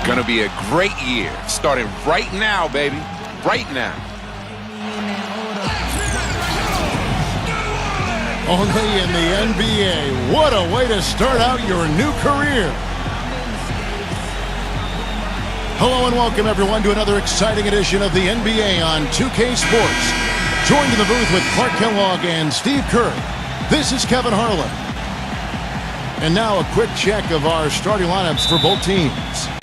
Gonna be a great year, starting right now, baby. Right now. Only in the NBA. What a way to start out your new career. Hello and welcome everyone to another exciting edition of the NBA on 2K Sports. Joined in the booth with Clark Kellogg and Steve Kerr. This is Kevin Harlan. And now a quick check of our starting lineups for both teams.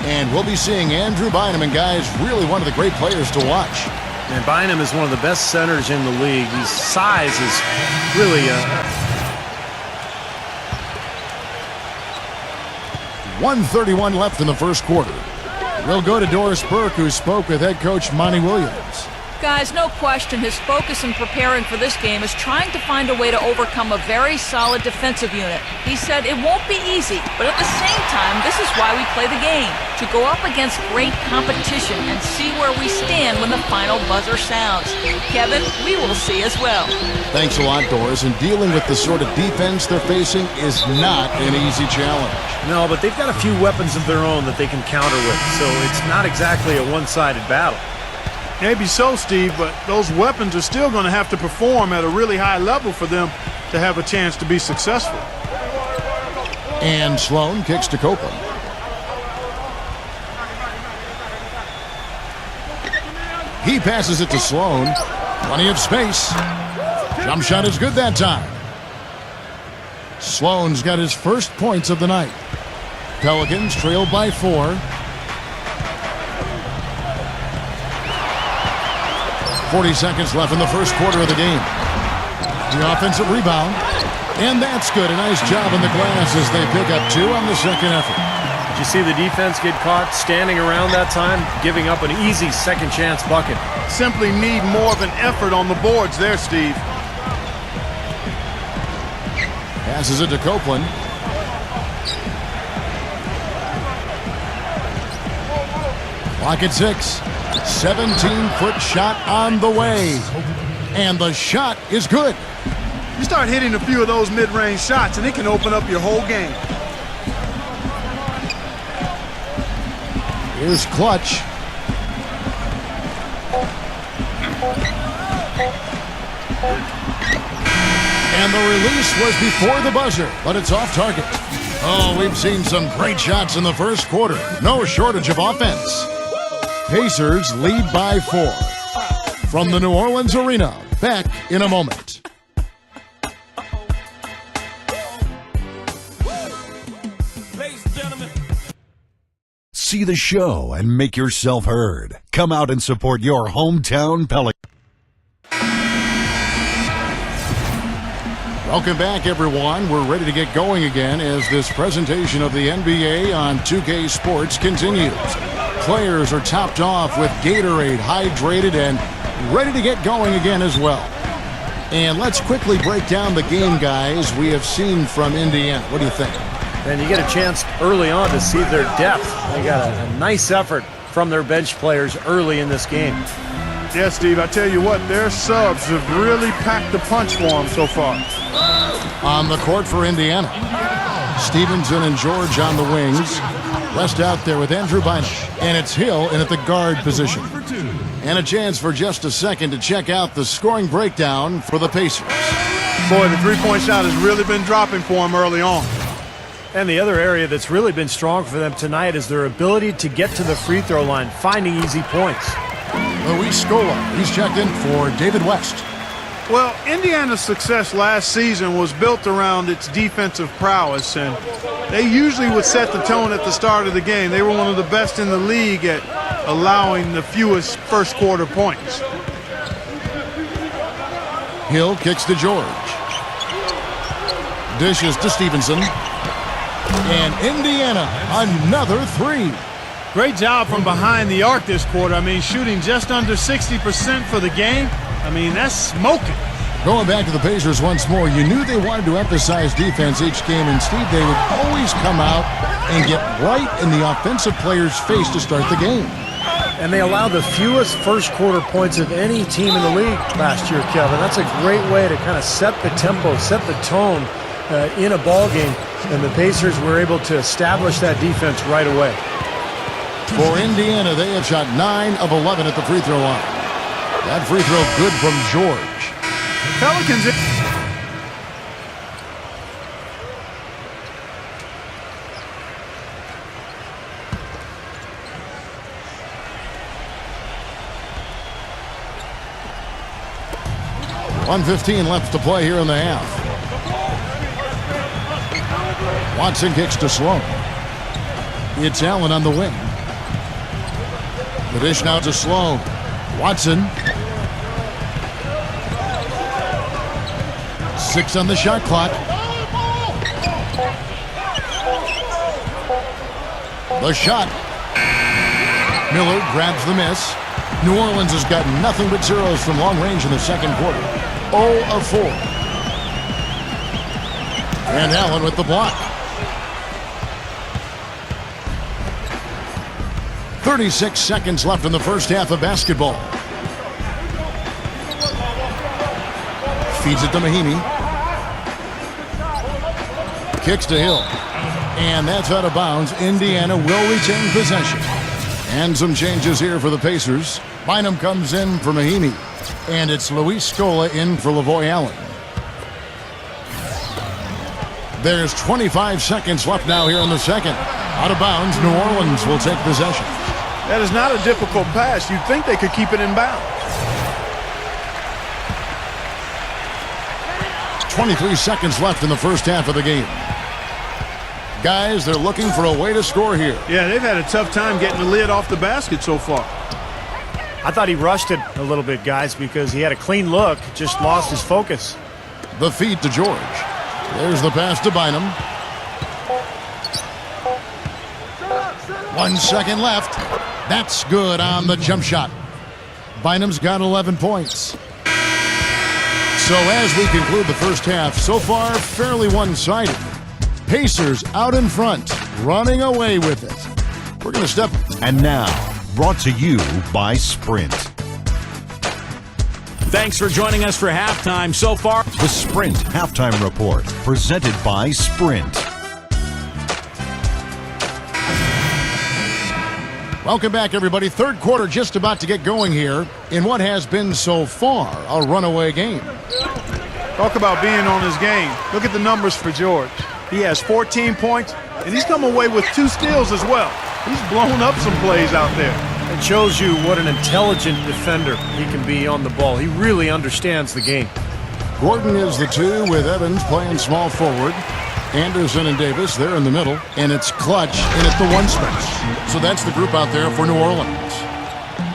And we'll be seeing Andrew Bynum, and guys, really one of the great players to watch. And Bynum is one of the best centers in the league. His size is really 1:31 left in the first quarter. We'll go to Doris Burke, who spoke with head coach Monty Williams. Guys, no question, his focus in preparing for this game is trying to find a way to overcome a very solid defensive unit. He said it won't be easy, but at the same time, this is why we play the game, to go up against great competition and see where we stand when the final buzzer sounds. Kevin, we will see as well. Thanks a lot, Doris. And dealing with the sort of defense they're facing is not an easy challenge. No, but they've got a few weapons of their own that they can counter with, so it's not exactly a one-sided battle. Maybe so, Steve, but those weapons are still going to have to perform at a really high level for them to have a chance to be successful. And Sloan kicks to Copeland. He passes it to Sloan. Plenty of space. Jump shot is good that time. Sloan's got his first points of the night. Pelicans trailed by 4. 40 seconds left in the first quarter of the game. The offensive rebound. And that's good. A nice job in the glass as they pick up 2 on the second effort. Did you see the defense get caught standing around that time, giving up an easy second chance bucket? Simply need more of an effort on the boards there, Steve. Passes it to Copeland. Clock at 6. 17-foot shot on the way. And the shot is good. You start hitting a few of those mid-range shots, and it can open up your whole game. Here's Clutch. And the release was before the buzzer, but it's off target. Oh, we've seen some great shots in the first quarter. No shortage of offense. Pacers lead by 4. From the New Orleans Arena, back in a moment. See the show and make yourself heard. Come out and support your hometown Pelicans. Welcome back, everyone. We're ready to get going again as this presentation of the NBA on 2K Sports continues. Players are topped off with Gatorade, hydrated, and ready to get going again as well. And let's quickly break down the game, guys, we have seen from Indiana. What do you think? And you get a chance early on to see their depth. They got a nice effort from their bench players early in this game. Yeah, Steve, I tell you what, their subs have really packed the punch for them so far. On the court for Indiana, Stevenson and George on the wings. West out there with Andrew Bynum. And it's Hill in at the guard position. And a chance for just a second to check out the scoring breakdown for the Pacers. Boy, the three-point shot has really been dropping for them early on. And the other area that's really been strong for them tonight is their ability to get to the free throw line, finding easy points. Luis Scola, he's checked in for David West. Well, Indiana's success last season was built around its defensive prowess, and they usually would set the tone at the start of the game. They were one of the best in the league at allowing the fewest first quarter points. Hill kicks to George. Dishes to Stevenson. And Indiana, another 3. Great job from behind the arc this quarter. I mean, shooting just under 60% for the game. I mean, that's smoking. Going back to the Pacers once more, you knew they wanted to emphasize defense each game, and Steve, they would always come out and get right in the offensive player's face to start the game. And they allowed the fewest first quarter points of any team in the league last year, Kevin. That's a great way to kind of set the tempo, set the tone in a ball game. And the Pacers were able to establish that defense right away. For Indiana, they have shot 9 of 11 at the free throw line. That free throw good from George. Pelicans. 1:15 left to play here in the half. Watson kicks to Sloan. It's Allen on the wing. The dish now to Sloan. Watson. 6 on the shot clock. The shot. Miller grabs the miss. New Orleans has got nothing but zeros from long range in the second quarter. 0 of 4. And Allen with the block. 36 seconds left in the first half of basketball. Feeds it to Mahimi. Kicks to Hill. And that's out of bounds. Indiana will retain possession. And some changes here for the Pacers. Bynum comes in for Mahimi. And it's Luis Scola in for Lavoy Allen. There's 25 seconds left now here in the second. Out of bounds, New Orleans will take possession. That is not a difficult pass. You'd think they could keep it in bounds. 23 seconds left in the first half of the game. Guys, they're looking for a way to score here. Yeah, they've had a tough time getting the lid off the basket so far. I thought he rushed it a little bit, guys, because he had a clean look, just lost his focus. The feed to George. There's the pass to Bynum. 1 second left. That's good on the jump shot. Bynum's got 11 points. So as we conclude the first half, so far fairly one-sided. Pacers out in front, running away with it. We're going to step. And now, brought to you by Sprint. Thanks for joining us for halftime so far. The Sprint Halftime Report, presented by Sprint. Welcome back, everybody. Third quarter just about to get going here in what has been so far a runaway game. Talk about being on his game. Look at the numbers for George. He has 14 points, and he's come away with 2 steals as well. He's blown up some plays out there. It shows you what an intelligent defender he can be on the ball. He really understands the game. Gordon is the 2 with Evans playing small forward. Anderson and Davis, they're in the middle. And it's Clutch in at the 1 space. So that's the group out there for New Orleans.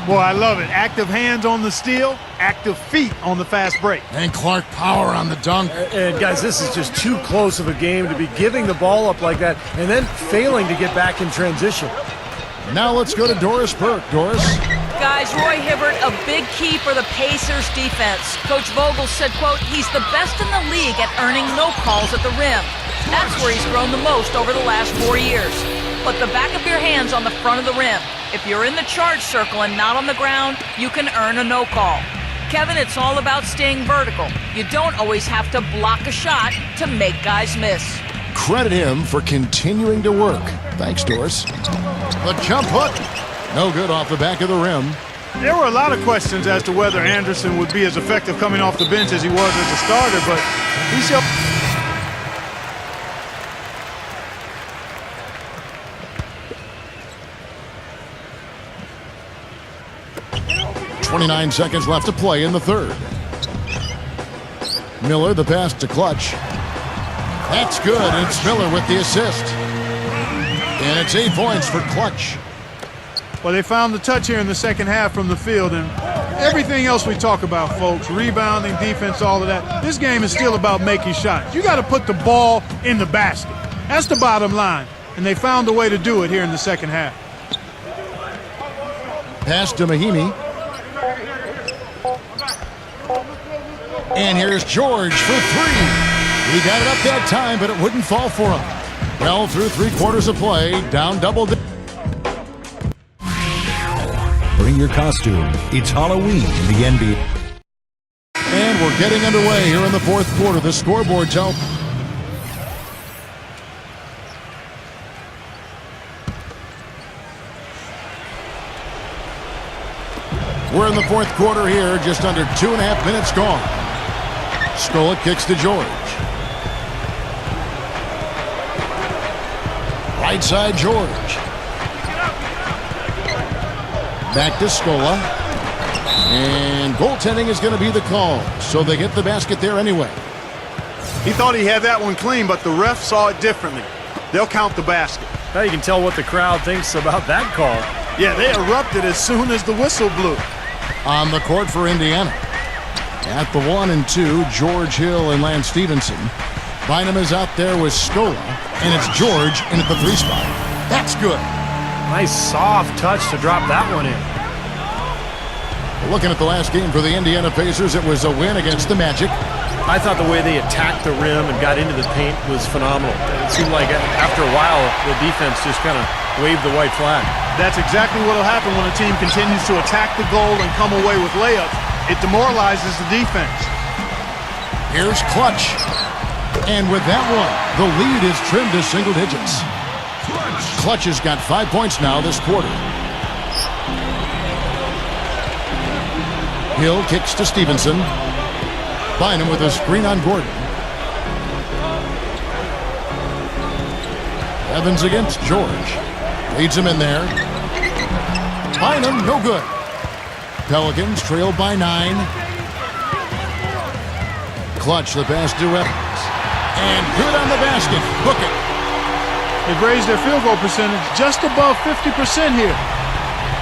Boy, I love it. Active hands on the steal, active feet on the fast break. And Clark power on the dunk. And guys, this is just too close of a game to be giving the ball up like that and then failing to get back in transition. Now let's go to Doris Burke. Doris? Guys, Roy Hibbert, a big key for the Pacers defense. Coach Vogel said, quote, he's the best in the league at earning no calls at the rim. That's where he's grown the most over the last 4 years. Put the back of your hands on the front of the rim. If you're in the charge circle and not on the ground, you can earn a no call. Kevin, it's all about staying vertical. You don't always have to block a shot to make guys miss. Credit him for continuing to work. Thanks, Doris. The jump hook. No good off the back of the rim. There were a lot of questions as to whether Anderson would be as effective coming off the bench as he was as a starter, but he showed. 29 seconds left to play in the third. Miller, the pass to Clutch. That's good. It's Miller with the assist. And it's 8 points for Clutch. Well, they found the touch here in the second half from the field, and everything else we talk about, folks, rebounding, defense, all of that, this game is still about making shots. You got to put the ball in the basket. That's the bottom line, and they found a way to do it here in the second half. Pass to Mahimi. And here's George for 3. He got it up that time, but it wouldn't fall for him. Well, through 3 quarters of play, down double digits. Bring your costume. It's Halloween in the NBA. And we're getting underway here in the fourth quarter. The scoreboard tells. We're in the fourth quarter here, just under 2.5 minutes gone. Scola kicks to George. Right side, George. Back to Scola. And goaltending is going to be the call, so they get the basket there anyway. He thought he had that one clean, but the ref saw it differently. They'll count the basket. Now you can tell what the crowd thinks about that call. Yeah, they erupted as soon as the whistle blew. On the court for Indiana. At the 1 and 2, George Hill and Lance Stevenson. Bynum is out there with Scola, and it's George in at the 3 spot. That's good. Nice soft touch to drop that one in. Looking at the last game for the Indiana Pacers, it was a win against the Magic. I thought the way they attacked the rim and got into the paint was phenomenal. It seemed like after a while, the defense just kind of waved the white flag. That's exactly what will happen when a team continues to attack the goal and come away with layups. It demoralizes the defense. Here's Clutch. And with that one, the lead is trimmed to single digits. Clutch has got 5 points now this quarter. Hill kicks to Stevenson. Bynum with a screen on Gordon. Evans against George. Leads him in there. Bynum, no good. Pelicans trailed by 9. Clutch the pass to Evans. And good on the basket. Book it. They've raised their field goal percentage just above 50% here.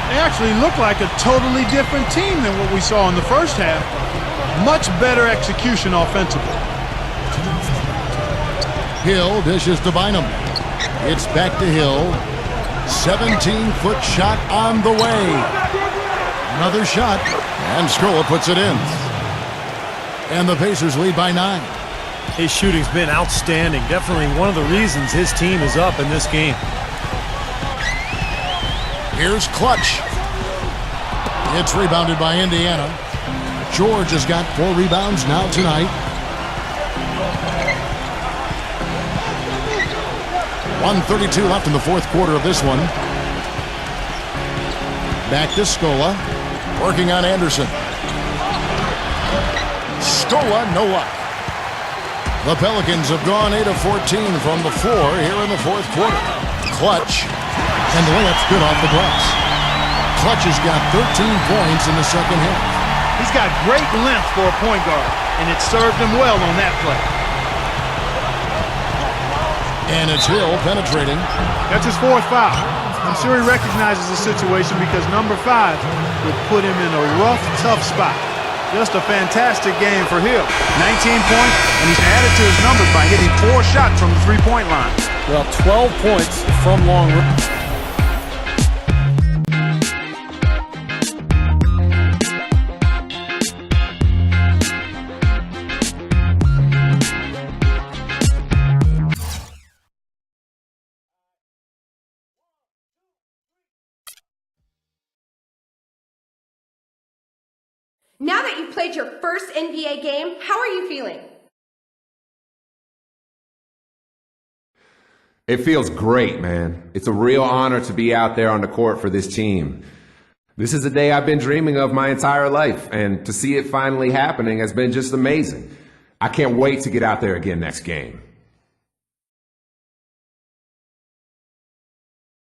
They actually look like a totally different team than what we saw in the first half. Much better execution offensively. Hill dishes to Bynum. It's back to Hill. 17-foot shot on the way. Another shot, and Scola puts it in. And the Pacers lead by 9. His shooting's been outstanding. Definitely one of the reasons his team is up in this game. Here's Clutch. It's rebounded by Indiana. George has got 4 rebounds now tonight. 1:32 left in the fourth quarter of this one. Back to Scola. Working on Anderson. Scola, no luck. The Pelicans have gone 8 of 14 from the floor here in the fourth quarter. Clutch. And the layup's good off the glass. Clutch has got 13 points in the second half. He's got great length for a point guard, and it served him well on that play. And it's Hill penetrating. That's his 4th foul. I'm sure he recognizes the situation because number 5 would put him in a rough, tough spot. Just a fantastic game for Hill. 19 points, and he's added to his numbers by hitting 4 shots from the 3-point line. Well, 12 points from long range. Now that you've played your first NBA game, how are you feeling? It feels great, man. It's a real honor to be out there on the court for this team. This is a day I've been dreaming of my entire life, and to see it finally happening has been just amazing. I can't wait to get out there again next game.